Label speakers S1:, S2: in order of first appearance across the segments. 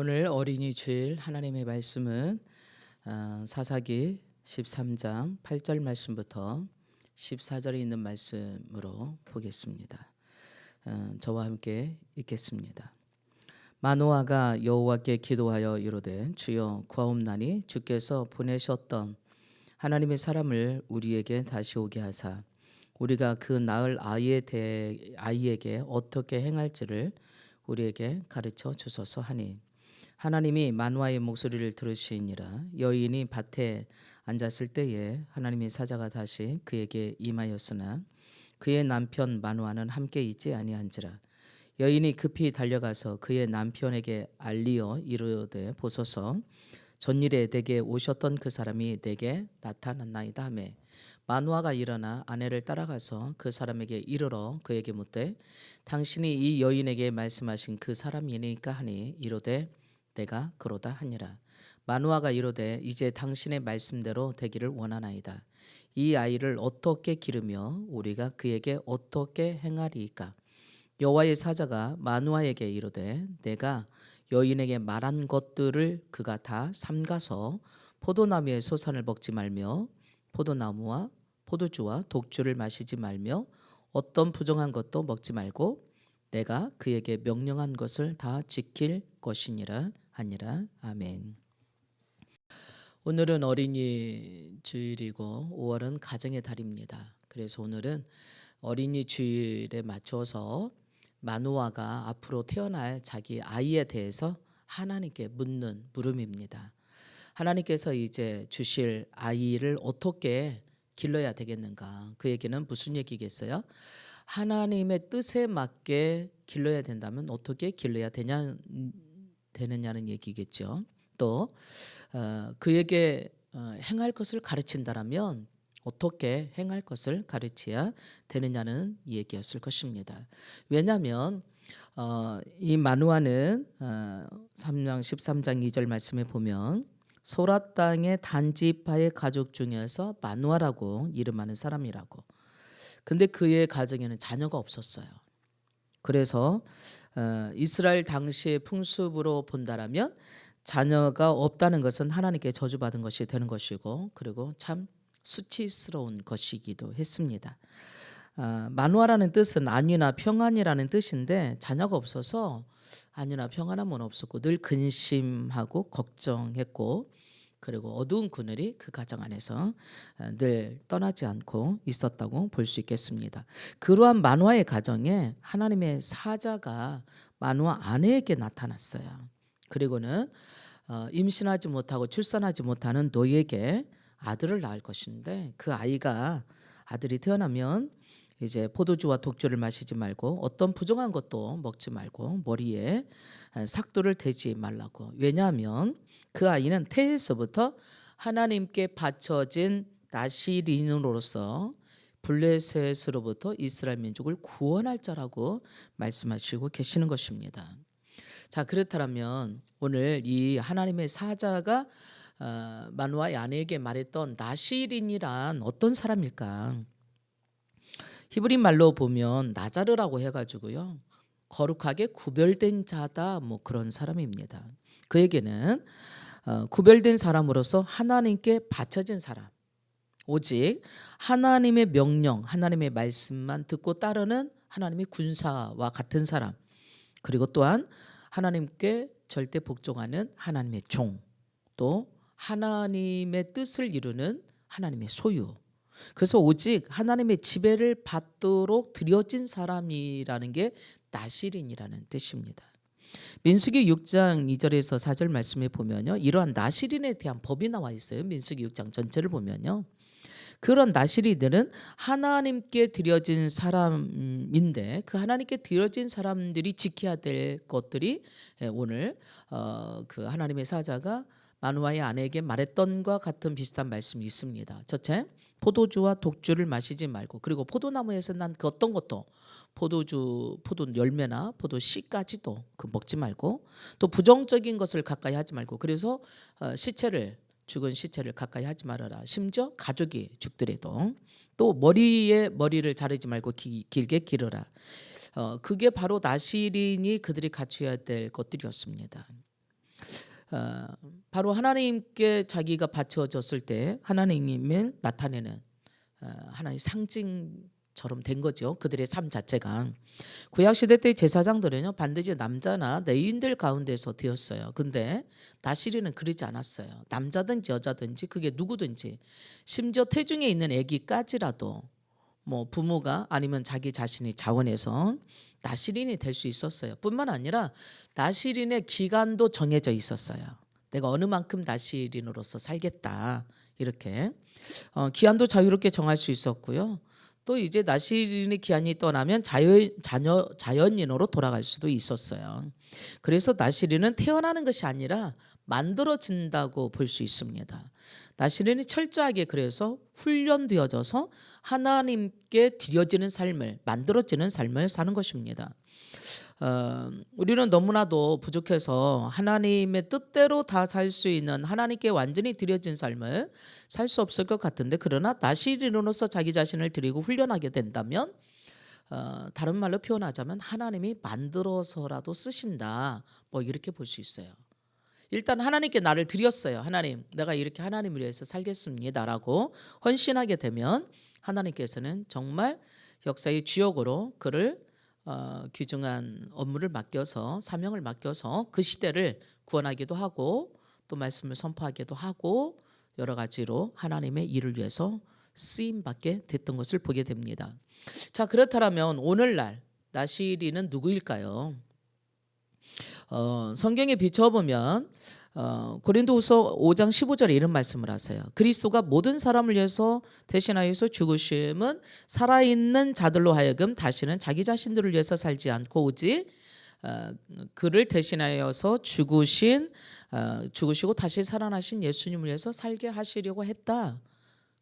S1: 오늘 어린이 주일 하나님의 말씀은 사사기 13장 8절 말씀부터 14절에 있는 말씀으로 보겠습니다. 저와 함께 읽겠습니다. 마노아가 여호와께 기도하여 이르되 이르되 구하옵나니 주께서 보내셨던 하나님의 사람을 우리에게 다시 오게 하사 우리가 그 낳을 아이에게 어떻게 행할지를 우리에게 가르쳐 주소서 하니 하나님이 마노아의 목소리를 들으시니라. 여인이 밭에 앉았을 때에 하나님의 사자가 다시 그에게 임하였으나 그의 남편 마노아는 함께 있지 아니한지라. 여인이 급히 달려가서 그의 남편에게 알리어 이르되 보소서 전일에 내게 오셨던 그 사람이 내게 나타났나이다 하며 마노아가 일어나 아내를 따라가서 그 사람에게 이르러 그에게 묻되 당신이 이 여인에게 말씀하신 그 사람이니까 하니 이르되 내가 그러다 하니라. 마노아가 이르되 이제 당신의 말씀대로 되기를 원하나이다. 이 아이를 어떻게 기르며 우리가 그에게 어떻게 행하리이까? 여호와의 사자가 마노아에게 이르되 내가 여인에게 말한 것들을 그가 다 삼가서 포도나무의 소산을 먹지 말며 포도나무와 포도주와 독주를 마시지 말며 어떤 부정한 것도 먹지 말고 내가 그에게 명령한 것을 다 지킬 것이니라 하니라. 아멘. 오늘은 어린이 주일이고 5월은 가정의 달입니다. 그래서 오늘은 어린이 주일에 맞춰서 마노아가 앞으로 태어날 자기 아이에 대해서 하나님께 묻는 물음입니다. 하나님께서 이제 주실 아이를 어떻게 길러야 되겠는가? 그 얘기는 무슨 얘기겠어요? 하나님의 뜻에 맞게 길러야 된다면 어떻게 길러야 되느냐는 얘기겠죠. 또 그에게 행할 것을 가르친다라면 어떻게 행할 것을 가르쳐야 되느냐는 얘기였을 것입니다. 왜냐하면 이 마노아는 13장 2절 말씀에 보면 소라 땅의 단지파의 가족 중에서 마노아라고 이름하는 사람이라고. 근데 그의 가정에는 자녀가 없었어요. 그래서 이스라엘 당시의 풍습으로 본다라면 자녀가 없다는 것은 하나님께 저주받은 것이 되는 것이고 그리고 참 수치스러운 것이기도 했습니다. 마노아라는 뜻은 안위나 평안이라는 뜻인데 자녀가 없어서 안위나 평안함은 없었고 늘 근심하고 걱정했고 그리고 어두운 그늘이 그 가정 안에서 늘 떠나지 않고 있었다고 볼 수 있겠습니다. 그러한 마노아의 가정에 하나님의 사자가 마노아 아내에게 나타났어요. 그리고는 임신하지 못하고 출산하지 못하는 노예에게 아들을 낳을 것인데 그 아들이 태어나면 이제 포도주와 독주를 마시지 말고 어떤 부정한 것도 먹지 말고 머리에 삭도를 대지 말라고. 왜냐하면 그 아이는 태에서부터 하나님께 바쳐진 나시린으로서 블레셋으로부터 이스라엘 민족을 구원할 자라고 말씀하시고 계시는 것입니다. 자, 그렇다면 오늘 이 하나님의 사자가 마노아의 아내에게 말했던 나시린이란 어떤 사람일까? 히브리 말로 보면 나자르라고 해가지고요 거룩하게 구별된 자다 뭐 그런 사람입니다. 그에게는 구별된 사람으로서 하나님께 바쳐진 사람, 오직 하나님의 명령, 하나님의 말씀만 듣고 따르는 하나님의 군사와 같은 사람, 그리고 또한 하나님께 절대 복종하는 하나님의 종, 또 하나님의 뜻을 이루는 하나님의 소유. 그래서 오직 하나님의 지배를 받도록 드려진 사람이라는 게 나시린이라는 뜻입니다. 민수기 6장 2절에서 4절 말씀에 보면요 이러한 나시린에 대한 법이 나와 있어요. 민수기 6장 전체를 보면요 그런 나시린들은 하나님께 드려진 사람인데 그 하나님께 드려진 사람들이 지켜야 될 것들이 오늘 그 하나님의 사자가 마노아의 아내에게 말했던 것과 같은 비슷한 말씀이 있습니다. 첫째, 포도주와 독주를 마시지 말고 그리고 포도나무에서 난 그 어떤 것도 포도 열매나 포도 씨까지도 그 먹지 말고 또 부정적인 것을 가까이 하지 말고 그래서 죽은 시체를 가까이 하지 말아라. 심지어 가족이 죽더라도 또 머리를 자르지 말고 길게 기르라. 그게 바로 나시린이 그들이 갖춰야 될 것들이었습니다. 바로 하나님께 자기가 바쳐졌을 때 하나님을 나타내는 하나의 상징처럼 된 거죠. 그들의 삶 자체가. 구약시대 때 제사장들은요 반드시 남자나 레위인들 가운데서 되었어요. 근데 나시린은 그러지 않았어요. 남자든지 여자든지 그게 누구든지, 심지어 태중에 있는 아기까지라도 뭐 부모가 아니면 자기 자신이 자원해서 나시린이 될 수 있었어요. 뿐만 아니라 나시린의 기간도 정해져 있었어요. 내가 어느 만큼 나시린으로서 살겠다, 이렇게 기한도 자유롭게 정할 수 있었고요. 또 이제 나시린의 기한이 떠나면 자연인으로 돌아갈 수도 있었어요. 그래서 나시린은 태어나는 것이 아니라 만들어진다고 볼 수 있습니다. 나시린이 철저하게 그래서 훈련되어져서 하나님께 드려지는 삶을, 만들어지는 삶을 사는 것입니다. 우리는 너무나도 부족해서 하나님의 뜻대로 다 살 수 있는, 하나님께 완전히 드려진 삶을 살 수 없을 것 같은데, 그러나 나시린으로서 자기 자신을 드리고 훈련하게 된다면 다른 말로 표현하자면 하나님이 만들어서라도 쓰신다, 뭐 이렇게 볼 수 있어요. 일단 하나님께 나를 드렸어요. 하나님, 내가 이렇게 하나님을 위해서 살겠습니다라고 헌신하게 되면 하나님께서는 정말 역사의 주역으로 그를 귀중한 업무를 맡겨서, 사명을 맡겨서 그 시대를 구원하기도 하고 또 말씀을 선포하기도 하고 여러 가지로 하나님의 일을 위해서 쓰임받게 됐던 것을 보게 됩니다. 자, 그렇다면 오늘날 나시린은 누구일까요? 성경에 비춰보면 고린도후서 5장 15절에 이런 말씀을 하세요. 그리스도가 모든 사람을 위해서 대신하여서 죽으심은 살아있는 자들로 하여금 다시는 자기 자신들을 위해서 살지 않고 오직 그를 대신하여서 죽으시고 다시 살아나신 예수님을 위해서 살게 하시려고 했다.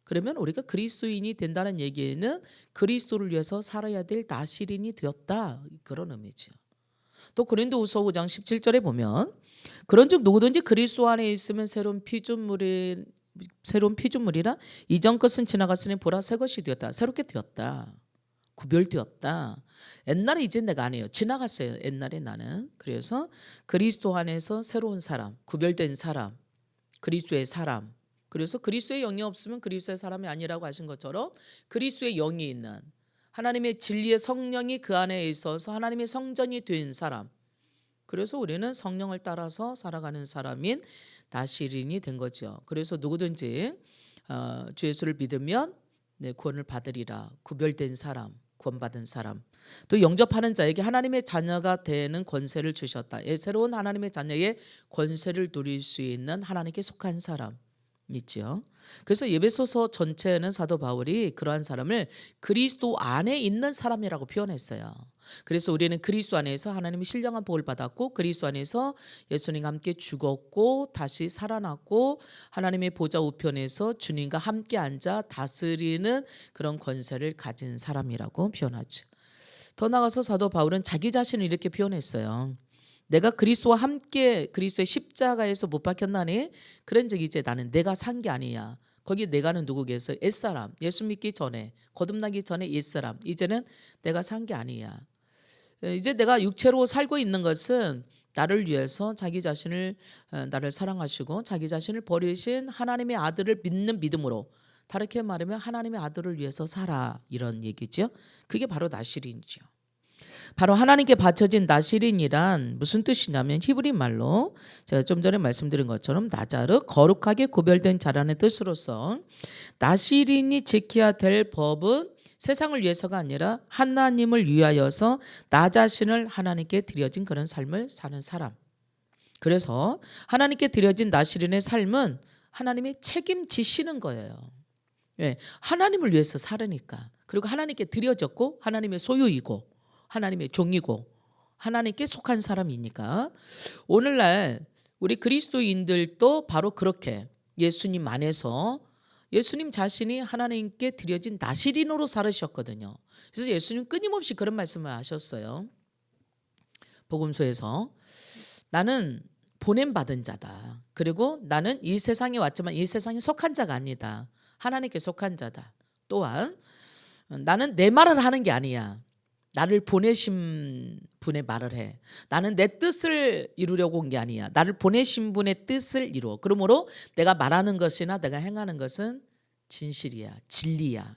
S1: 그러면 우리가 그리스도인이 된다는 얘기는 그리스도를 위해서 살아야 될 나시린이 되었다, 그런 의미죠. 또 고린도후서 5장 17절에 보면 그런즉 누구든지 그리스도 안에 있으면 새로운 피조물이라 이전 것은 지나갔으니 보라 새 것이 되었다. 새롭게 되었다. 구별되었다. 옛날에 이제 내가 아니에요. 지나갔어요. 옛날에 나는. 그래서 그리스도 안에서 새로운 사람, 구별된 사람, 그리스도의 사람. 그래서 그리스도의 영이 없으면 그리스도의 사람이 아니라고 하신 것처럼 그리스도의 영이 있는, 하나님의 진리의 성령이 그 안에 있어서 하나님의 성전이 된 사람, 그래서 우리는 성령을 따라서 살아가는 사람인 나시린이 된 거죠. 그래서 누구든지 주 예수를 믿으면 구원을 받으리라. 구별된 사람, 구원받은 사람, 또 영접하는 자에게 하나님의 자녀가 되는 권세를 주셨다. 새로운 하나님의 자녀의 권세를 누릴 수 있는 하나님께 속한 사람 있죠. 그래서 에베소서 전체는 사도 바울이 그러한 사람을 그리스도 안에 있는 사람이라고 표현했어요. 그래서 우리는 그리스도 안에서 하나님의 신령한 복을 받았고 그리스도 안에서 예수님과 함께 죽었고 다시 살아났고 하나님의 보좌 우편에서 주님과 함께 앉아 다스리는 그런 권세를 가진 사람이라고 표현하죠. 더 나아가서 사도 바울은 자기 자신을 이렇게 표현했어요. 내가 그리스도와 함께 그리스도의 십자가에서 못 박혔나니 그런즉 이제 나는 내가 산 게 아니야. 거기 내가는 누구겠어? 옛사람, 예수 믿기 전에, 거듭나기 전에 옛사람. 이제는 내가 산 게 아니야. 이제 내가 육체로 살고 있는 것은 나를 위해서 자기 자신을, 나를 사랑하시고 자기 자신을 버리신 하나님의 아들을 믿는 믿음으로, 다르게 말하면 하나님의 아들을 위해서 살아, 이런 얘기죠. 그게 바로 나시린이죠. 바로 하나님께 바쳐진 나시린이란 무슨 뜻이냐면 히브리 말로 제가 좀 전에 말씀드린 것처럼 나자르, 거룩하게 구별된 자라는 뜻으로서 나시린이 지켜야 될 법은 세상을 위해서가 아니라 하나님을 위하여서 나 자신을 하나님께 드려진 그런 삶을 사는 사람. 그래서 하나님께 드려진 나시린의 삶은 하나님이 책임지시는 거예요. 왜? 하나님을 위해서 살으니까. 그리고 하나님께 드려졌고 하나님의 소유이고 하나님의 종이고 하나님께 속한 사람이니까 오늘날 우리 그리스도인들도 바로 그렇게 예수님 안에서 예수님 자신이 하나님께 드려진 나시린으로 살으셨거든요. 그래서 예수님 끊임없이 그런 말씀을 하셨어요. 복음서에서 나는 보냄받은 자다. 그리고 나는 이 세상에 왔지만 이 세상에 속한 자가 아니다. 하나님께 속한 자다. 또한 나는 내 말을 하는 게 아니야. 나를 보내신 분의 말을 해. 나는 내 뜻을 이루려고 온 게 아니야. 나를 보내신 분의 뜻을 이루어. 그러므로 내가 말하는 것이나 내가 행하는 것은 진실이야, 진리야,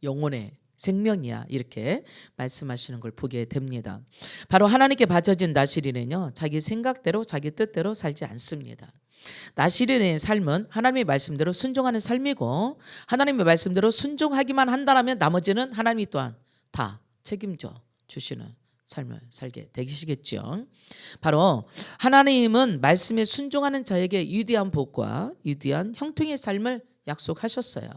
S1: 영혼의 생명이야. 이렇게 말씀하시는 걸 보게 됩니다. 바로 하나님께 바쳐진 나시린은요, 자기 생각대로 자기 뜻대로 살지 않습니다. 나시린의 삶은 하나님의 말씀대로 순종하는 삶이고, 하나님의 말씀대로 순종하기만 한다면 나머지는 하나님이 또한 다 책임져 주시는 삶을 살게 되시겠죠. 바로 하나님은 말씀에 순종하는 자에게 위대한 복과 위대한 형통의 삶을 약속하셨어요.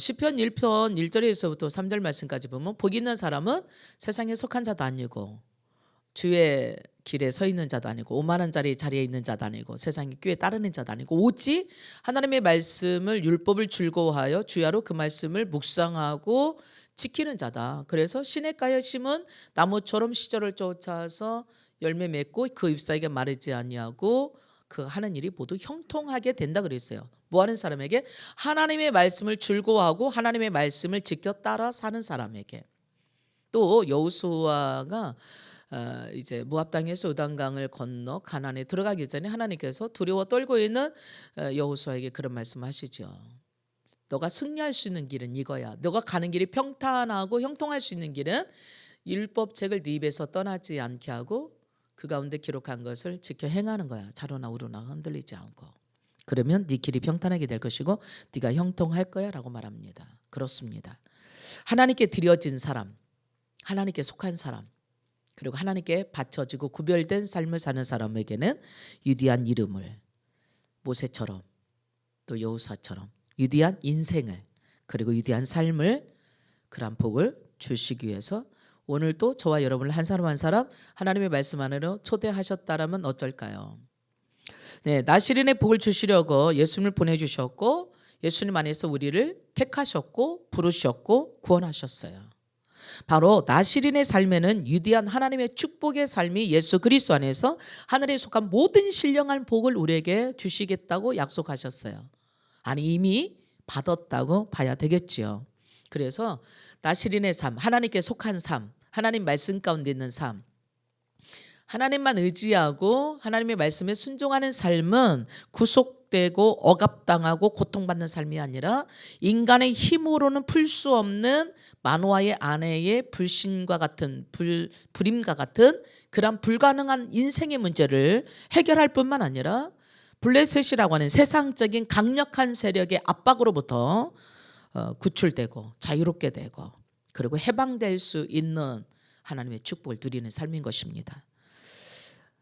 S1: 시편 1편 1절에서부터 3절 말씀까지 보면, 복 있는 사람은 세상에 속한 자도 아니고 주의 길에 서 있는 자도 아니고 오만한 자리에 있는 자도 아니고 세상의 꾀에 따르는 자도 아니고 오직 하나님의 말씀을, 율법을 즐거워하여 주야로 그 말씀을 묵상하고 지키는 자다. 그래서 시냇가에 심은 나무처럼 시절을 쫓아서 열매 맺고 그 잎사귀가 마르지 아니하고 그 하는 일이 모두 형통하게 된다 그랬어요. 뭐 하는 사람에게? 하나님의 말씀을 즐거워하고 하나님의 말씀을 지켜 따라 사는 사람에게. 또 여호수아가 이제 모압 땅에서 요단강을 건너 가나안에 들어가기 전에 하나님께서 두려워 떨고 있는 여호수아에게 그런 말씀하시죠. 너가 승리할 수 있는 길은 이거야. 너가 가는 길이 평탄하고 형통할 수 있는 길은 율법책을 네 입에서 떠나지 않게 하고 그 가운데 기록한 것을 지켜 행하는 거야. 좌로나 우로나 흔들리지 않고. 그러면 네 길이 평탄하게 될 것이고 네가 형통할 거야 라고 말합니다. 그렇습니다. 하나님께 드려진 사람, 하나님께 속한 사람, 그리고 하나님께 바쳐지고 구별된 삶을 사는 사람에게는 위대한 이름을, 모세처럼 또 여호수아처럼 위대한 인생을, 그리고 위대한 삶을, 그런 복을 주시기 위해서 오늘 또 저와 여러분을 한 사람 한 사람 하나님의 말씀 안으로 초대하셨다라면 어쩔까요? 네, 나시린의 복을 주시려고 예수님을 보내주셨고, 예수님 안에서 우리를 택하셨고 부르셨고 구원하셨어요. 바로 나시린의 삶에는 위대한 하나님의 축복의 삶이 예수 그리스도 안에서 하늘에 속한 모든 신령한 복을 우리에게 주시겠다고 약속하셨어요. 아니, 이미 받았다고 봐야 되겠지요. 그래서 나시린의 삶, 하나님께 속한 삶, 하나님 말씀 가운데 있는 삶, 하나님만 의지하고 하나님의 말씀에 순종하는 삶은 구속되고 억압당하고 고통받는 삶이 아니라 인간의 힘으로는 풀 수 없는 만화의 아내의 불신과 같은 불임과 같은 그런 불가능한 인생의 문제를 해결할 뿐만 아니라 블레셋이라고 하는 세상적인 강력한 세력의 압박으로부터 구출되고 자유롭게 되고 그리고 해방될 수 있는 하나님의 축복을 누리는 삶인 것입니다.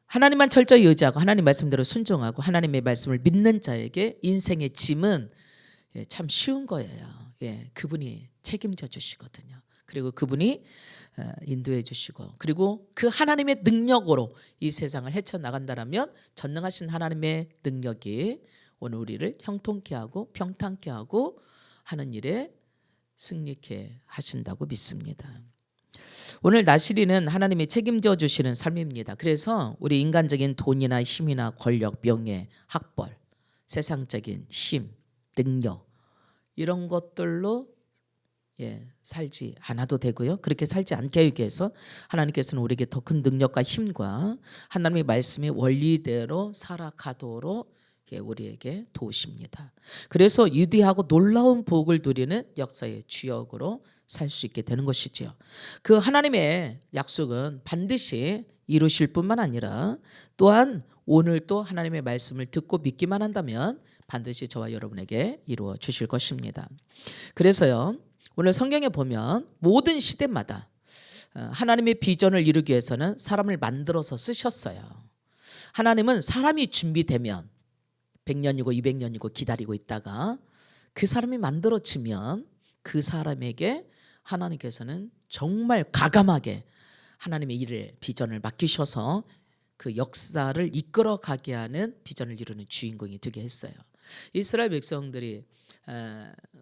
S1: 하나님만 철저히 의지하고 하나님 말씀대로 순종하고 하나님의 말씀을 믿는 자에게 인생의 짐은 참 쉬운 거예요. 그분이 책임져 주시거든요. 그리고 그분이 인도해 주시고, 그리고 그 하나님의 능력으로 이 세상을 헤쳐나간다라면 전능하신 하나님의 능력이 오늘 우리를 형통케 하고 평탄케 하고 하는 일에 승리케 하신다고 믿습니다. 오늘 나시린은 하나님이 책임져 주시는 삶입니다. 그래서 우리 인간적인 돈이나 힘이나 권력, 명예, 학벌, 세상적인 힘, 능력 이런 것들로 살지 않아도 되고요. 그렇게 살지 않게 하기 위해서 하나님께서는 우리에게 더 큰 능력과 힘과 하나님의 말씀의 원리대로 살아가도록 우리에게 도우십니다. 그래서 위대하고 놀라운 복을 누리는 역사의 주역으로 살 수 있게 되는 것이지요. 그 하나님의 약속은 반드시 이루실 뿐만 아니라 또한 오늘 또 하나님의 말씀을 듣고 믿기만 한다면 반드시 저와 여러분에게 이루어 주실 것입니다. 그래서요, 오늘 성경에 보면 모든 시대마다 하나님의 비전을 이루기 위해서는 사람을 만들어서 쓰셨어요. 하나님은 사람이 준비되면 100년이고 200년이고 기다리고 있다가 그 사람이 만들어지면 그 사람에게 하나님께서는 정말 과감하게 하나님의 일을, 비전을 맡기셔서 그 역사를 이끌어가게 하는 비전을 이루는 주인공이 되게 했어요. 이스라엘 백성들이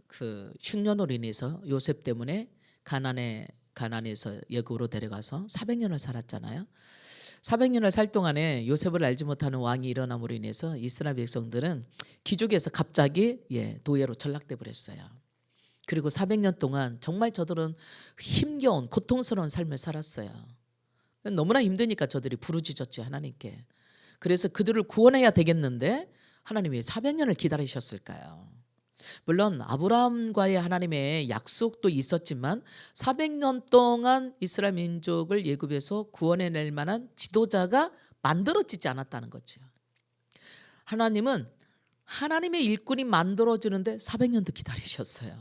S1: 그 흉년으로 인해서 요셉 때문에 가나안에서 애굽으로 데려가서 400년을 살았잖아요. 400년을 살 동안에 요셉을 알지 못하는 왕이 일어남으로 인해서 이스라엘 백성들은 귀족에서 갑자기 노예로 전락돼 버렸어요. 그리고 400년 동안 정말 저들은 힘겨운 고통스러운 삶을 살았어요. 너무나 힘드니까 저들이 부르짖었죠, 하나님께. 그래서 그들을 구원해야 되겠는데 하나님이 400년을 기다리셨을까요? 물론 아브라함과의 하나님의 약속도 있었지만 400년 동안 이스라엘 민족을 애굽에서 구원해낼 만한 지도자가 만들어지지 않았다는 거죠. 하나님은 하나님의 일꾼이 만들어지는데 400년도 기다리셨어요.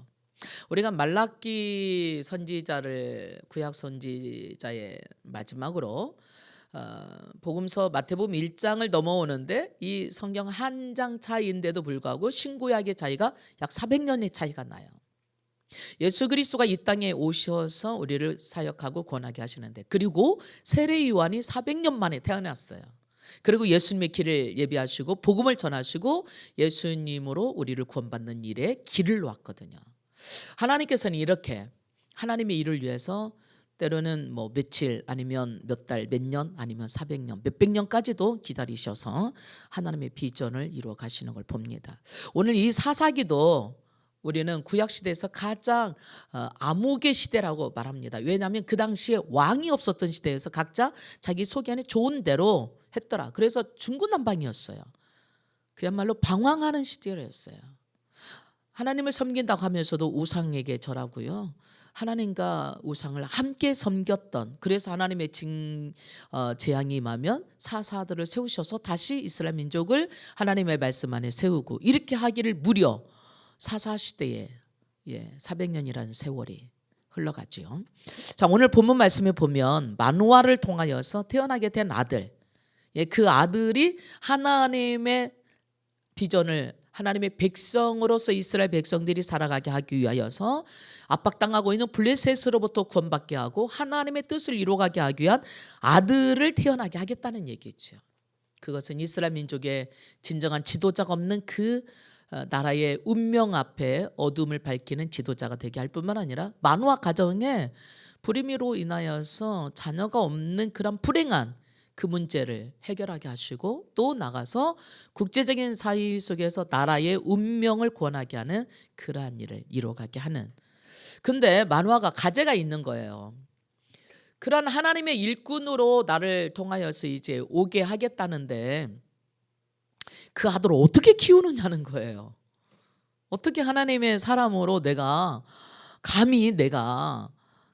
S1: 우리가 말라기 선지자를 구약 선지자의 마지막으로 복음서 마태복음 1장을 넘어오는데 이 성경 한 장 차이인데도 불구하고 신구약의 차이가 약 400년의 차이가 나요. 예수 그리스도가 이 땅에 오셔서 우리를 사역하고 권하게 하시는데, 그리고 세례 요한이 400년 만에 태어났어요. 그리고 예수님의 길을 예비하시고 복음을 전하시고 예수님으로 우리를 구원받는 일에 길을 놓았거든요. 하나님께서는 이렇게 하나님의 일을 위해서 때로는 뭐 며칠 아니면 몇 달, 몇 년 아니면 400년, 몇백 년까지도 기다리셔서 하나님의 비전을 이루어 가시는 걸 봅니다. 오늘 이 사사기도 우리는 구약시대에서 가장 암흑의 시대라고 말합니다. 왜냐하면 그 당시에 왕이 없었던 시대에서 각자 자기 속이 안에 좋은 대로 했더라. 그래서 중구난방이었어요. 그야말로 방황하는 시대였어요. 하나님을 섬긴다고 하면서도 우상에게 절하고요. 하나님과 우상을 함께 섬겼던, 그래서 하나님의 재앙이 임하면 사사들을 세우셔서 다시 이스라엘 민족을 하나님의 말씀 안에 세우고, 이렇게 하기를 무려 사사시대에 400년이라는 세월이 흘러가죠. 자, 오늘 본문 말씀에 보면 마누아를 통하여서 태어나게 된 아들, 그 아들이 하나님의 비전을, 하나님의 백성으로서 이스라엘 백성들이 살아가게 하기 위하여서 압박당하고 있는 블레셋으로부터 구원받게 하고 하나님의 뜻을 이루어가게 하기 위한 아들을 태어나게 하겠다는 얘기죠. 그것은 이스라엘 민족의 진정한 지도자가 없는 그 나라의 운명 앞에 어둠을 밝히는 지도자가 되게 할 뿐만 아니라 마누아 가정에 불임으로 인하여서 자녀가 없는 그런 불행한 그 문제를 해결하게 하시고, 또 나가서 국제적인 사회 속에서 나라의 운명을 구원하게 하는 그러한 일을 이루어가게 하는. 근데 마누아가 가제가 있는 거예요. 그런 하나님의 일꾼으로 나를 통하여서 이제 오게 하겠다는데 그 아들을 어떻게 키우느냐는 거예요. 어떻게 하나님의 사람으로 감히 내가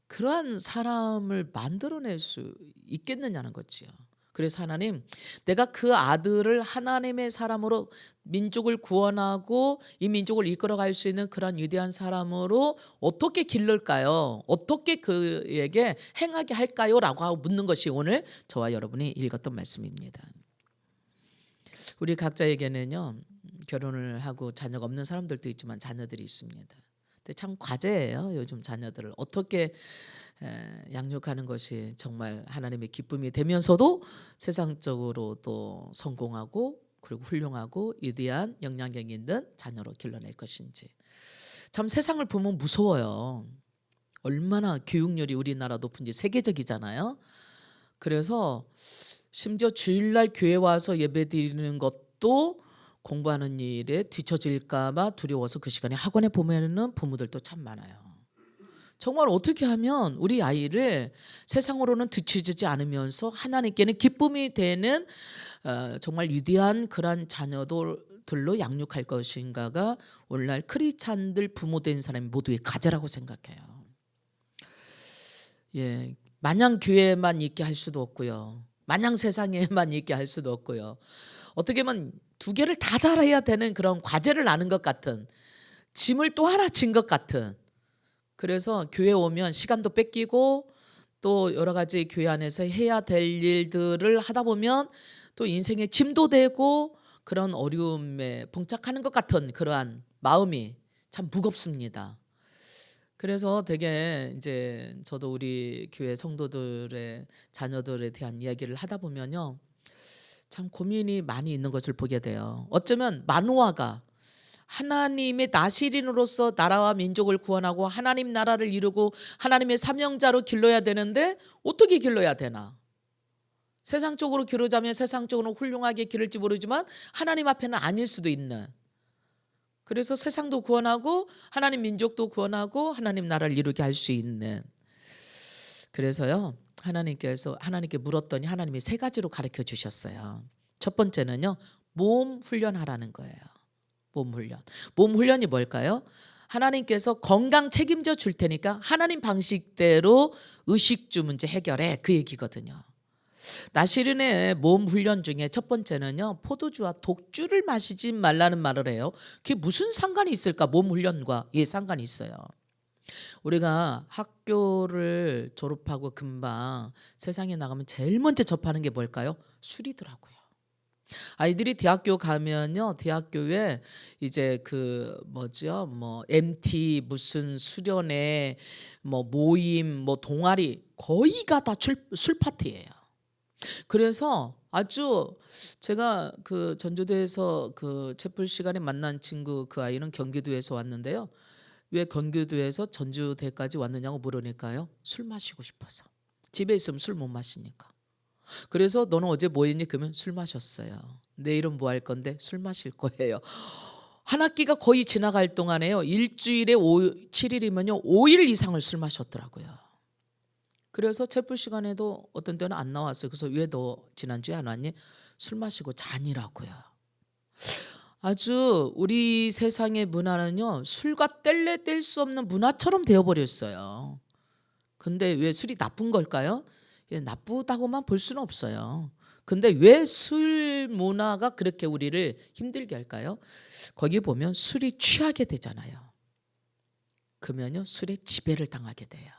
S1: 그러한 사람을 만들어낼 수 있겠느냐는 거지요. 그래서 하나님, 내가 그 아들을 하나님의 사람으로 민족을 구원하고 이 민족을 이끌어갈 수 있는 그런 위대한 사람으로 어떻게 기를까요? 어떻게 그에게 행하게 할까요? 라고 하고 묻는 것이 오늘 저와 여러분이 읽었던 말씀입니다. 우리 각자에게는요, 결혼을 하고 자녀가 없는 사람들도 있지만 자녀들이 있습니다. 근데 참 과제예요. 요즘 자녀들을 어떻게 양육하는 것이 정말 하나님의 기쁨이 되면서도 세상적으로도 성공하고 그리고 훌륭하고 위대한 영향력 있는 자녀로 길러낼 것인지. 참 세상을 보면 무서워요. 얼마나 교육열이 우리나라 높은지 세계적이잖아요. 그래서 심지어 주일날 교회 와서 예배드리는 것도 공부하는 일에 뒤처질까 봐 두려워서 그 시간에 학원에 보내는 부모들도 참 많아요. 정말 어떻게 하면 우리 아이를 세상으로는 뒤처지지 않으면서 하나님께는 기쁨이 되는 정말 위대한 그런 자녀들로 양육할 것인가가 오늘날 크리스찬들 부모 된 사람이 모두의 과제라고 생각해요. 마냥 교회에만 있게 할 수도 없고요. 마냥 세상에만 있게 할 수도 없고요. 어떻게 보면 두 개를 다 잘해야 되는 그런 과제를 나는 것 같은, 짐을 또 하나 진 것 같은. 그래서 교회 오면 시간도 뺏기고 또 여러 가지 교회 안에서 해야 될 일들을 하다 보면 또 인생의 짐도 되고 그런 어려움에 봉착하는 것 같은 그러한 마음이 참 무겁습니다. 그래서 되게 이제 저도 우리 교회 성도들의 자녀들에 대한 이야기를 하다 보면요, 참 고민이 많이 있는 것을 보게 돼요. 어쩌면 마누아가 하나님의 나시린으로서 나라와 민족을 구원하고 하나님 나라를 이루고 하나님의 사명자로 길러야 되는데 어떻게 길러야 되나? 세상적으로 기르자면 세상적으로 훌륭하게 기를지 모르지만 하나님 앞에는 아닐 수도 있는 그래서 세상도 구원하고 하나님 민족도 구원하고 하나님 나라를 이루게 할 수 있는. 그래서요, 하나님께 물었더니 하나님이 세 가지로 가르쳐 주셨어요. 첫 번째는요, 몸 훈련하라는 거예요. 몸 훈련. 몸 훈련이 뭘까요? 하나님께서 건강 책임져 줄 테니까 하나님 방식대로 의식주 문제 해결해, 그 얘기거든요. 나시린의 몸 훈련 중에 첫 번째는요, 포도주와 독주를 마시지 말라는 말을 해요. 그게 무슨 상관이 있을까? 몸 훈련과 상관이 있어요. 우리가 학교를 졸업하고 금방 세상에 나가면 제일 먼저 접하는 게 뭘까요? 술이더라고요. 아이들이 대학교 가면요, 대학교에 이제 MT 무슨 수련회, 모임, 동아리 거의가 다 술 파티예요. 그래서 아주 제가 그 전주대에서 그 채플 시간에 만난 친구, 그 아이는 경기도에서 왔는데요. 왜 경기도에서 전주대까지 왔느냐고 물으니까요, 술 마시고 싶어서. 집에 있으면 술 못 마시니까. 그래서 너는 어제 뭐 했니? 그러면 술 마셨어요. 내일은 뭐 할 건데? 술 마실 거예요. 한 학기가 거의 지나갈 동안에요, 일주일에 7일이면요 5일 이상을 술 마셨더라고요. 그래서 채플 시간에도 어떤 때는 안 나왔어요. 그래서 왜 너 지난주에 안 왔니? 술 마시고 잔이라고요. 아주 우리 세상의 문화는요, 술과 뗄래 뗄 수 없는 문화처럼 되어버렸어요. 근데 왜 술이 나쁜 걸까요? 나쁘다고만 볼 수는 없어요. 근데 왜 술 문화가 그렇게 우리를 힘들게 할까요? 거기 보면 술이 취하게 되잖아요. 그러면요, 술에 지배를 당하게 돼요.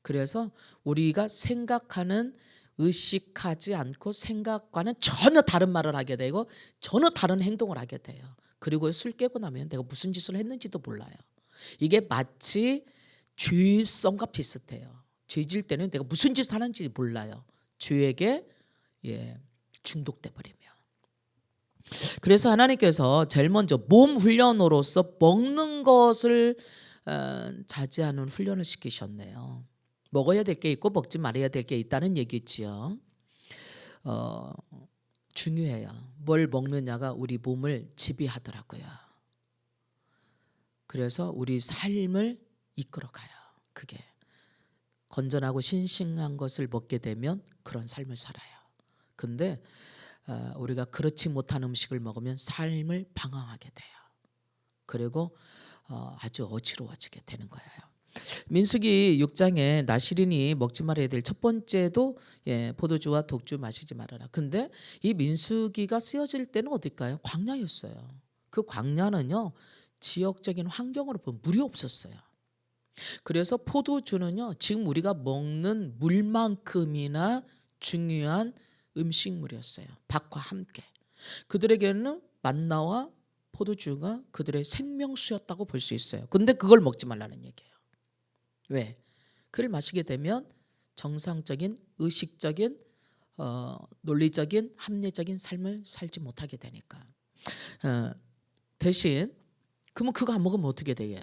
S1: 그래서 우리가 생각하는, 의식하지 않고 생각과는 전혀 다른 말을 하게 되고 전혀 다른 행동을 하게 돼요. 그리고 술 깨고 나면 내가 무슨 짓을 했는지도 몰라요. 이게 마치 죄성과 비슷해요. 죄질 때는 내가 무슨 짓을 하는지 몰라요. 죄에게 중독돼 버리면. 그래서 하나님께서 제일 먼저 몸 훈련으로서 먹는 것을 자제하는 훈련을 시키셨네요. 먹어야 될 게 있고 먹지 말아야 될 게 있다는 얘기지요. 중요해요. 뭘 먹느냐가 우리 몸을 지배하더라고요. 그래서 우리 삶을 이끌어가요. 그게 건전하고 신싱한 것을 먹게 되면 그런 삶을 살아요. 근데 우리가 그렇지 못한 음식을 먹으면 삶을 방황하게 돼요. 그리고 아주 어지러워지게 되는 거예요. 민수기 6장에 나시린이 먹지 말아야 될 첫 번째도 포도주와 독주 마시지 말아라. 근데 이 민수기가 쓰여질 때는 어딜까요? 광야였어요. 그 광야는요, 지역적인 환경으로 보면 물이 없었어요. 그래서 포도주는요, 지금 우리가 먹는 물만큼이나 중요한 음식물이었어요. 밥과 함께. 그들에게는 만나와 포도주가 그들의 생명수였다고 볼 수 있어요. 근데 그걸 먹지 말라는 얘기예요. 왜? 그를 마시게 되면 정상적인, 의식적인, 논리적인, 합리적인 삶을 살지 못하게 되니까. 대신 그러면 그거 안 먹으면 어떻게 돼요?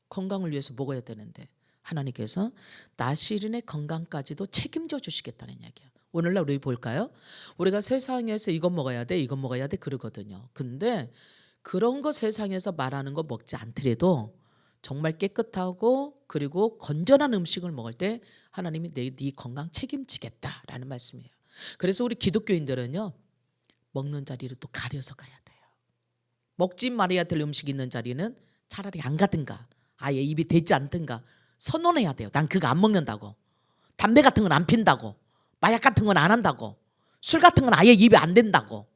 S1: 건강을 위해서 먹어야 되는데 하나님께서 나시린의 건강까지도 책임져 주시겠다는 얘기예요. 오늘날 우리 볼까요? 우리가 세상에서 이것 먹어야 돼, 이것 먹어야 돼 그러거든요. 근데 그런 거 세상에서 말하는 거 먹지 않더라도 정말 깨끗하고 그리고 건전한 음식을 먹을 때 하나님이 네 건강 책임지겠다라는 말씀이에요. 그래서 우리 기독교인들은요, 먹는 자리를 또 가려서 가야 돼요. 먹지 말아야 될 음식 있는 자리는 차라리 안 가든가 아예 입이 대지 않든가 선언해야 돼요. 난 그거 안 먹는다고. 담배 같은 건 안 핀다고. 마약 같은 건 안 한다고. 술 같은 건 아예 입에 안 댄다고.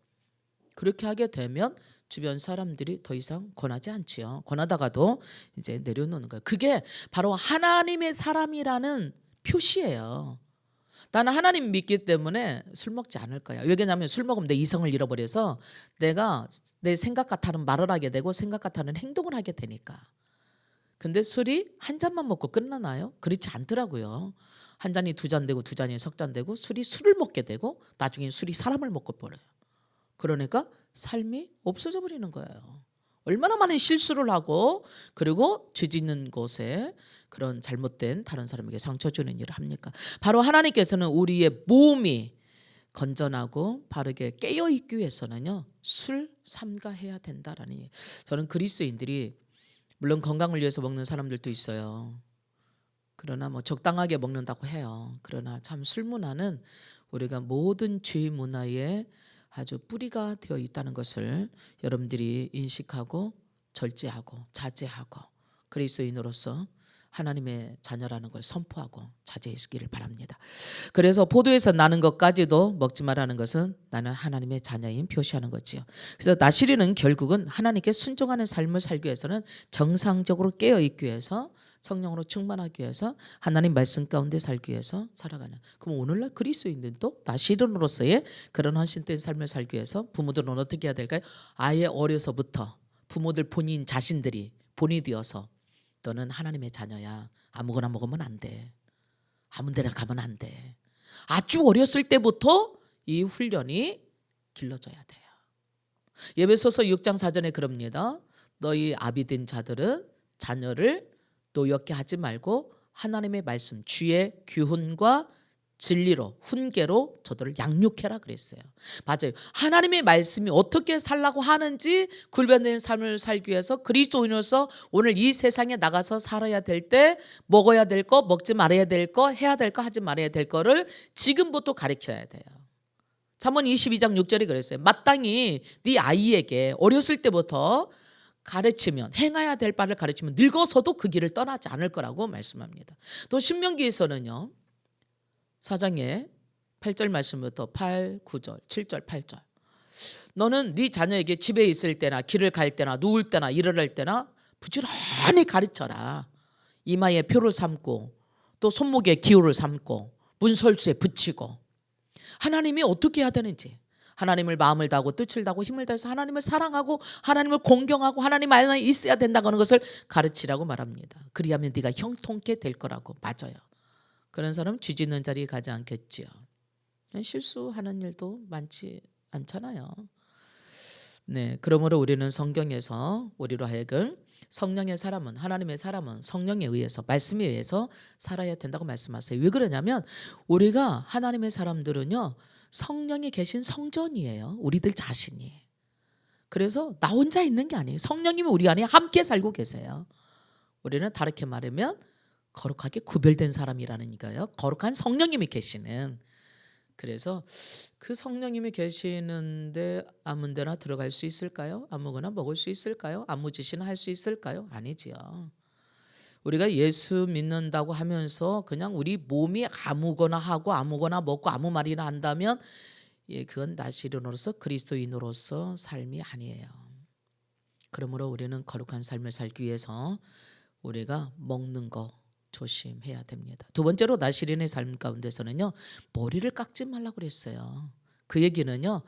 S1: 그렇게 하게 되면 주변 사람들이 더 이상 권하지 않지요. 권하다가도 이제 내려놓는 거예요. 그게 바로 하나님의 사람이라는 표시예요. 나는 하나님 믿기 때문에 술 먹지 않을 거야. 왜냐하면 술 먹으면 내 이성을 잃어버려서 내가 내 생각과 다른 말을 하게 되고 생각과 다른 행동을 하게 되니까. 근데 술이 한 잔만 먹고 끝나나요? 그렇지 않더라고요. 한 잔이 두 잔 되고 두 잔이 석 잔 되고 술이 술을 먹게 되고 나중에 술이 사람을 먹고 버려요. 그러니까 삶이 없어져 버리는 거예요. 얼마나 많은 실수를 하고 그리고 죄 짓는 곳에 그런 잘못된 다른 사람에게 상처 주는 일을 합니까? 바로 하나님께서는 우리의 몸이 건전하고 바르게 깨어 있기 위해서는요, 술 삼가해야 된다라는 얘기예요. 저는 그리스도인들이 물론 건강을 위해서 먹는 사람들도 있어요. 그러나 뭐 적당하게 먹는다고 해요. 그러나 참 술 문화는 우리가 모든 죄 문화에 아주 뿌리가 되어 있다는 것을 여러분들이 인식하고 절제하고 자제하고 그리스도인으로서 하나님의 자녀라는 걸 선포하고 자제하시기를 바랍니다. 그래서 포도에서 나는 것까지도 먹지 말라는 것은 나는 하나님의 자녀인 표시하는 거지요. 그래서 나시리는 결국은 하나님께 순종하는 삶을 살기 위해서는 정상적으로 깨어 있기 위해서 성령으로 충만하기 위해서 하나님 말씀 가운데 살기 위해서 살아가는. 그럼 오늘날 그리스도인들도 나시린으로서의 그런 헌신된 삶을 살기 위해서 부모들은 어떻게 해야 될까요? 아예 어려서부터 부모들 본인 자신들이 본이 되어서 너는 하나님의 자녀야. 아무거나 먹으면 안 돼. 아무 데나 가면 안 돼. 아주 어렸을 때부터 이 훈련이 길러져야 돼요. 에베소서 6장 4절에 그럽니다. 너희 아비된 자들은 자녀를 노엽게 하지 말고 하나님의 말씀 주의 교훈과 진리로 훈계로 저들을 양육해라 그랬어요. 맞아요. 하나님의 말씀이 어떻게 살라고 하는지 구별된 삶을 살기 위해서 그리스도인으로서 오늘 이 세상에 나가서 살아야 될 때 먹어야 될 거, 먹지 말아야 될 거, 해야 될 거, 하지 말아야 될 거를 지금부터 가르쳐야 돼요. 잠언 22장 6절이 그랬어요. 마땅히 네 아이에게 어렸을 때부터 가르치면, 행해야 될 바를 가르치면 늙어서도 그 길을 떠나지 않을 거라고 말씀합니다. 또 신명기에서는요, 4장의 8절 말씀부터 8, 9절, 7절, 8절. 너는 네 자녀에게 집에 있을 때나 길을 갈 때나 누울 때나 일을 할 때나 부지런히 가르쳐라. 이마에 표를 삼고 또 손목에 기호를 삼고 문설주에 붙이고 하나님이 어떻게 해야 되는지, 하나님을 마음을 다하고 뜻을 다하고 힘을 다해서 하나님을 사랑하고 하나님을 공경하고 하나님 안에 있어야 된다는 것을 가르치라고 말합니다. 그리하면 네가 형통케 될 거라고. 맞아요. 그런 사람 쥐짖는 자리에 가지 않겠지요. 실수하는 일도 많지 않잖아요. 네, 그러므로 우리는 성경에서 우리로 하여금 성령의 사람은, 하나님의 사람은 성령에 의해서, 말씀에 의해서 살아야 된다고 말씀하세요. 왜 그러냐면 우리가 하나님의 사람들은요, 성령이 계신 성전이에요. 우리들 자신이. 그래서 나 혼자 있는 게 아니에요. 성령님이 우리 안에 함께 살고 계세요. 우리는 다르게 말하면 거룩하게 구별된 사람이라는가요. 거룩한 성령님이 계시는. 그래서 그 성령님이 계시는데 아무 데나 들어갈 수 있을까요? 아무거나 먹을 수 있을까요? 아무 짓이나 할 수 있을까요? 아니지요. 우리가 예수 믿는다고 하면서 그냥 우리 몸이 아무거나 하고 아무거나 먹고 아무 말이나 한다면 그건 나시린으로서 그리스도인으로서 삶이 아니에요. 그러므로 우리는 거룩한 삶을 살기 위해서 우리가 먹는 거 조심해야 됩니다. 두 번째로 나시린의 삶 가운데서는요, 머리를 깎지 말라고 그랬어요. 그 얘기는요,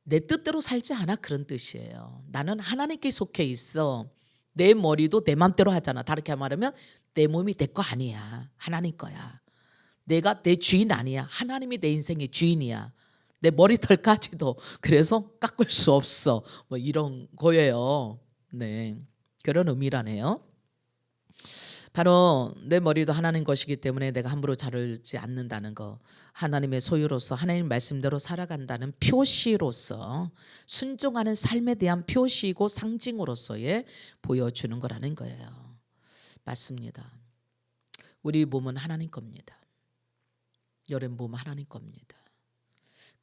S1: 내 뜻대로 살지 않아 그런 뜻이에요. 나는 하나님께 속해 있어. 내 머리도 내 맘대로 하잖아. 다르게 말하면 내 몸이 내 거 아니야. 하나님 거야. 내가 내 주인 아니야. 하나님이 내 인생의 주인이야. 내 머리털까지도 그래서 깎을 수 없어. 뭐 이런 거예요. 네, 그런 의미라네요. 바로 내 머리도 하나님 것이기 때문에 내가 함부로 자르지 않는다는 거, 하나님의 소유로서 하나님 말씀대로 살아간다는 표시로서 순종하는 삶에 대한 표시이고 상징으로서의 보여주는 거라는 거예요. 맞습니다. 우리 몸은 하나님 겁니다. 여러분 몸은 하나님 겁니다.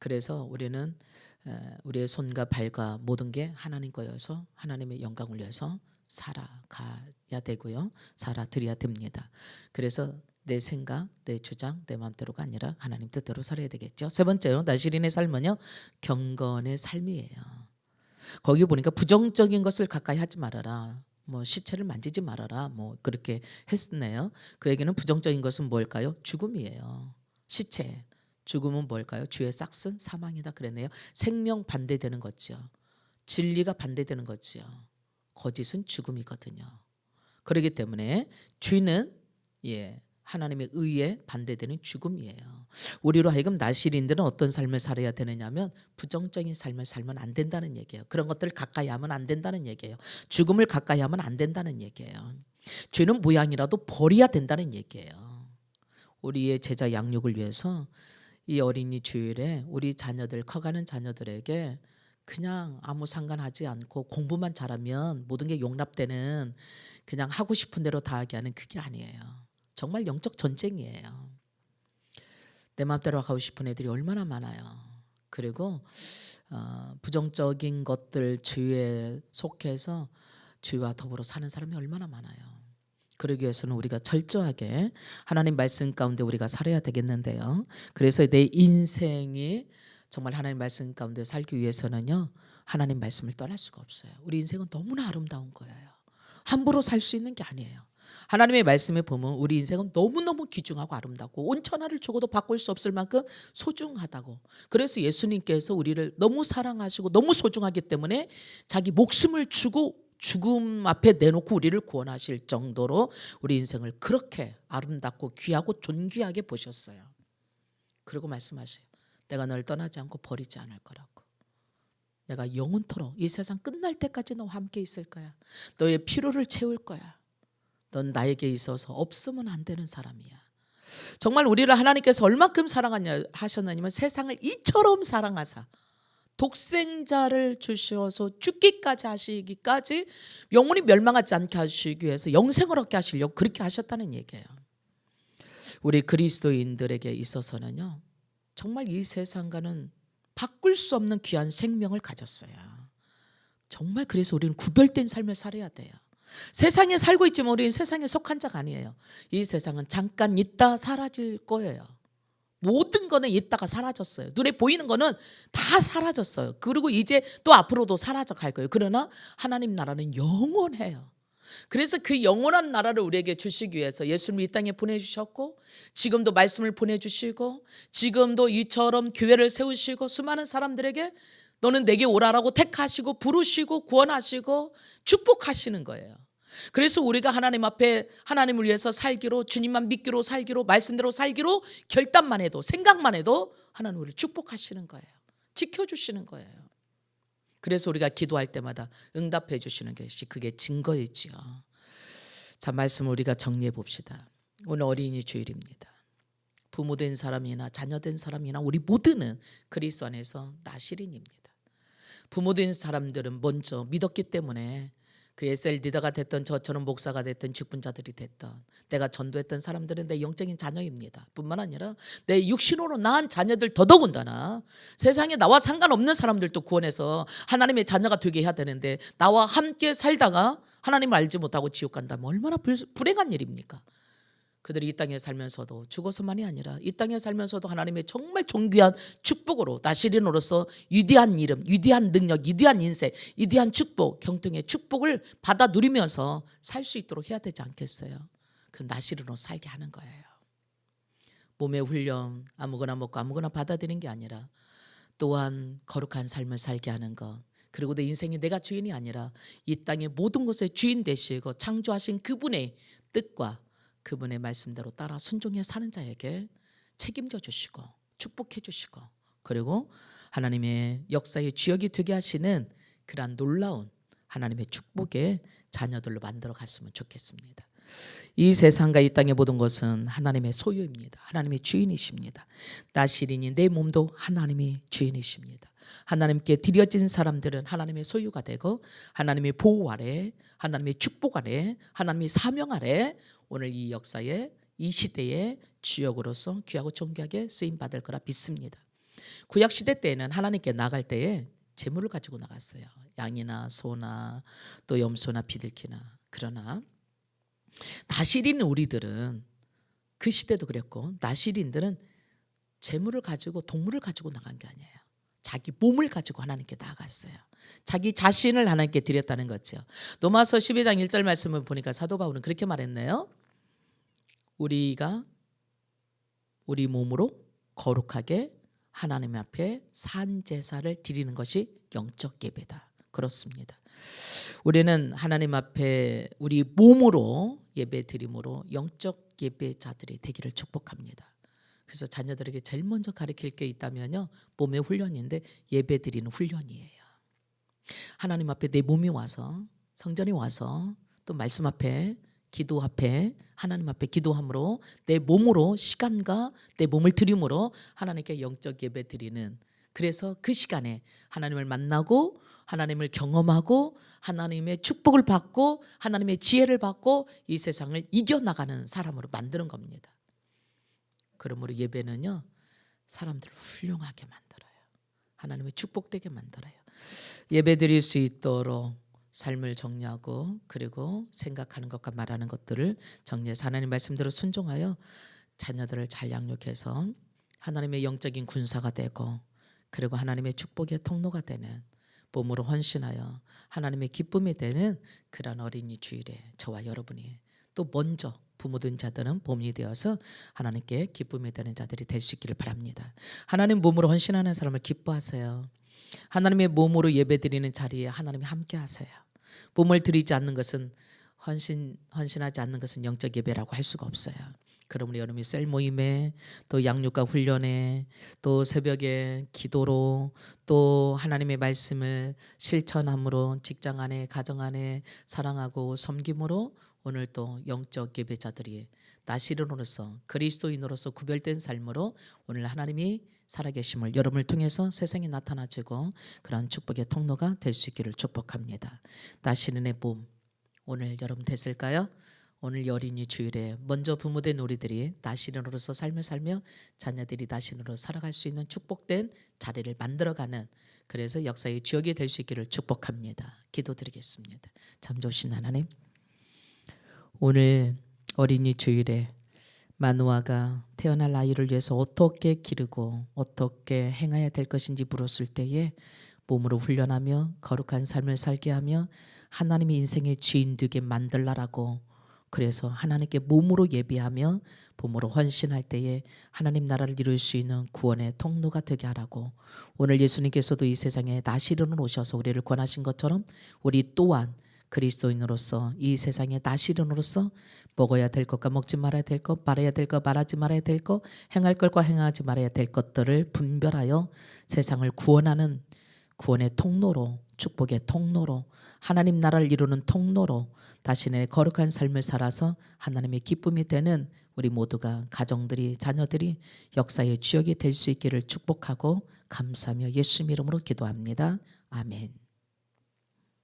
S1: 그래서 우리는 우리의 손과 발과 모든 게 하나님 거여서 하나님의 영광을 위해서 살아가야 되고요. 살아드려야 됩니다. 그래서 내 생각, 내 주장, 내 마음대로가 아니라 하나님 뜻대로 살아야 되겠죠. 세 번째로 나시린의 삶은요, 경건의 삶이에요. 거기 보니까 부정적인 것을 가까이 하지 말아라. 뭐 시체를 만지지 말아라. 뭐 그렇게 했네요. 그 얘기는 부정적인 것은 뭘까요? 죽음이에요. 시체. 죽음은 뭘까요? 주의 싹슨 사망이다 그랬네요. 생명 반대되는 거죠. 진리가 반대되는 거죠. 거짓은 죽음이거든요. 그렇기 때문에 죄는 하나님의 의에 반대되는 죽음이에요. 우리로 하여금 나시린들은 어떤 삶을 살아야 되느냐면 부정적인 삶을 살면 안 된다는 얘기예요. 그런 것들을 가까이 하면 안 된다는 얘기예요. 죽음을 가까이 하면 안 된다는 얘기예요. 죄는 모양이라도 버려야 된다는 얘기예요. 우리의 제자 양육을 위해서 이 어린이 주일에 우리 자녀들, 커가는 자녀들에게 그냥 아무 상관하지 않고 공부만 잘하면 모든 게 용납되는, 그냥 하고 싶은 대로 다 하게 하는, 그게 아니에요. 정말 영적 전쟁이에요. 내 마음대로 하고 싶은 애들이 얼마나 많아요. 그리고 부정적인 것들 주위에 속해서 주위와 더불어 사는 사람이 얼마나 많아요. 그러기 위해서는 우리가 철저하게 하나님 말씀 가운데 우리가 살아야 되겠는데요. 그래서 내 인생이 정말 하나님 말씀 가운데 살기 위해서는요, 하나님 말씀을 떠날 수가 없어요. 우리 인생은 너무나 아름다운 거예요. 함부로 살 수 있는 게 아니에요. 하나님의 말씀에 보면 우리 인생은 너무너무 귀중하고 아름답고 온 천하를 주고도 바꿀 수 없을 만큼 소중하다고. 그래서 예수님께서 우리를 너무 사랑하시고 너무 소중하기 때문에 자기 목숨을 주고 죽음 앞에 내놓고 우리를 구원하실 정도로 우리 인생을 그렇게 아름답고 귀하고 존귀하게 보셨어요. 그리고 말씀하세요. 내가 널 떠나지 않고 버리지 않을 거라고. 내가 영원토록 이 세상 끝날 때까지 너와 함께 있을 거야. 너의 필요를 채울 거야. 넌 나에게 있어서 없으면 안 되는 사람이야. 정말 우리를 하나님께서 얼만큼 사랑하셨느냐면 세상을 이처럼 사랑하사 독생자를 주셔서 죽기까지 하시기까지 영원히 멸망하지 않게 하시기 위해서 영생을 얻게 하시려고 그렇게 하셨다는 얘기예요. 우리 그리스도인들에게 있어서는요, 정말 이 세상과는 바꿀 수 없는 귀한 생명을 가졌어요. 정말 그래서 우리는 구별된 삶을 살아야 돼요. 세상에 살고 있지만 우리는 세상에 속한 자가 아니에요. 이 세상은 잠깐 있다 사라질 거예요. 모든 거는 있다가 사라졌어요. 눈에 보이는 거는 다 사라졌어요. 그리고 이제 또 앞으로도 사라져 갈 거예요. 그러나 하나님 나라는 영원해요. 그래서 그 영원한 나라를 우리에게 주시기 위해서 예수님을 이 땅에 보내주셨고, 지금도 말씀을 보내주시고, 지금도 이처럼 교회를 세우시고 수많은 사람들에게 너는 내게 오라라고 택하시고 부르시고 구원하시고 축복하시는 거예요. 그래서 우리가 하나님 앞에 하나님을 위해서 살기로, 주님만 믿기로 살기로, 말씀대로 살기로 결단만 해도, 생각만 해도 하나님 우리를 축복하시는 거예요. 지켜주시는 거예요. 그래서 우리가 기도할 때마다 응답해 주시는 것이 그게 증거이지요. 자, 말씀을 우리가 정리해 봅시다. 오늘 어린이 주일입니다. 부모된 사람이나 자녀된 사람이나 우리 모두는 그리스도 안에서 나실인입니다. 부모된 사람들은 먼저 믿었기 때문에 그 에셀 리더가 됐던 저처럼 목사가 됐던 직분자들이 됐던 내가 전도했던 사람들은 내 영적인 자녀입니다. 뿐만 아니라 내 육신으로 낳은 자녀들 더더군다나 세상에 나와 상관없는 사람들도 구원해서 하나님의 자녀가 되게 해야 되는데 나와 함께 살다가 하나님을 알지 못하고 지옥 간다면 얼마나 불행한 일입니까? 그들이 이 땅에 살면서도 죽어서만이 아니라 이 땅에 살면서도 하나님의 정말 존귀한 축복으로 나시린으로서 위대한 이름, 위대한 능력, 위대한 인생, 위대한 축복, 경통의 축복을 받아 누리면서 살 수 있도록 해야 되지 않겠어요? 그 나시린으로 살게 하는 거예요. 몸의 훈련 아무거나 먹고 아무거나 받아들이는 게 아니라 또한 거룩한 삶을 살게 하는 것, 그리고 내 인생이 내가 주인이 아니라 이 땅의 모든 것의 주인 되시고 창조하신 그분의 뜻과 그분의 말씀대로 따라 순종해 사는 자에게 책임져 주시고 축복해 주시고, 그리고 하나님의 역사의 주역이 되게 하시는 그러한 놀라운 하나님의 축복의 자녀들로 만들어 갔으면 좋겠습니다. 이 세상과 이 땅의 모든 것은 하나님의 소유입니다. 하나님의 주인이십니다. 나시린이 내 몸도 하나님의 주인이십니다. 하나님께 드려진 사람들은 하나님의 소유가 되고 하나님의 보호 아래, 하나님의 축복 아래, 하나님의 사명 아래 오늘 이 역사에, 이 시대의 주역으로서 귀하고 존귀하게 쓰임받을 거라 믿습니다. 구약시대 때에는 하나님께 나갈 때에 재물을 가지고 나갔어요. 양이나 소나 또 염소나 비둘기나. 그러나 나시린 우리들은 그 시대도 그랬고, 나시린들은 재물을 가지고 동물을 가지고 나간 게 아니에요. 자기 몸을 가지고 하나님께 나아갔어요. 자기 자신을 하나님께 드렸다는 거죠. 로마서 12장 1절 말씀을 보니까 사도 바울은 그렇게 말했네요. 우리가 우리 몸으로 거룩하게 하나님 앞에 산 제사를 드리는 것이 영적 예배다. 그렇습니다. 우리는 하나님 앞에 우리 몸으로 예배 드림으로 영적 예배자들이 되기를 축복합니다. 그래서 자녀들에게 제일 먼저 가르칠 게 있다면요, 몸의 훈련인데 예배 드리는 훈련이에요. 하나님 앞에 내 몸이 와서, 성전에 와서 또 말씀 앞에 기도 앞에 하나님 앞에 기도함으로 내 몸으로 시간과 내 몸을 드림으로 하나님께 영적 예배 드리는, 그래서 그 시간에 하나님을 만나고 하나님을 경험하고 하나님의 축복을 받고 하나님의 지혜를 받고 이 세상을 이겨나가는 사람으로 만드는 겁니다. 그러므로 예배는요, 사람들을 훌륭하게 만들어요. 하나님의 축복되게 만들어요. 예배 드릴 수 있도록 삶을 정리하고 그리고 생각하는 것과 말하는 것들을 정리해서 하나님 말씀대로 순종하여 자녀들을 잘 양육해서 하나님의 영적인 군사가 되고 그리고 하나님의 축복의 통로가 되는, 몸으로 헌신하여 하나님의 기쁨이 되는 그런 어린이 주일에 저와 여러분이 또 먼저 부모된 자들은 봄이 되어서 하나님께 기쁨이 되는 자들이 될 수 있기를 바랍니다. 하나님 몸으로 헌신하는 사람을 기뻐하세요. 하나님의 몸으로 예배드리는 자리에 하나님이 함께 하세요. 몸을 드리지 않는 것은 헌신하지 않는 것은 영적 예배라고 할 수가 없어요. 그러므로 여러분이 셀 모임에 또 양육과 훈련에 또 새벽에 기도로 또 하나님의 말씀을 실천함으로 직장 안에 가정 안에 사랑하고 섬김으로 오늘 또 영적 예배자들이 나시린으로서 그리스도인으로서 구별된 삶으로 오늘 하나님이 살아계심을 여러분을 통해서 세상에 나타나지고 그런 축복의 통로가 될 수 있기를 축복합니다. 나시린의 몸 오늘 여러분 됐을까요? 오늘 어린이 주일에 먼저 부모된 우리들이 나시린으로서 삶을 살며 자녀들이 나시린으로 살아갈 수 있는 축복된 자리를 만들어가는, 그래서 역사의 주역이 될 수 있기를 축복합니다. 기도드리겠습니다. 참 좋으신 하나님, 오늘 어린이 주일에 마누아가 태어날 아이를 위해서 어떻게 기르고 어떻게 행해야 될 것인지 물었을 때에 몸으로 훈련하며 거룩한 삶을 살게 하며 하나님의 인생의 주인 되게 만들라라고, 그래서 하나님께 몸으로 예배하며 몸으로 헌신할 때에 하나님 나라를 이룰 수 있는 구원의 통로가 되게 하라고, 오늘 예수님께서도 이 세상에 나시린으로 오셔서 우리를 권하신 것처럼 우리 또한 그리스도인으로서 이 세상의 나시린으로서 먹어야 될 것과 먹지 말아야 될 것, 말해야 될 것, 말하지 말아야 될 것, 행할 것과 행하지 말아야 될 것들을 분별하여 세상을 구원하는 구원의 통로로, 축복의 통로로, 하나님 나라를 이루는 통로로 자신의 거룩한 삶을 살아서 하나님의 기쁨이 되는 우리 모두가, 가정들이, 자녀들이 역사의 주역이 될 수 있기를 축복하고 감사하며 예수 이름으로 기도합니다. 아멘.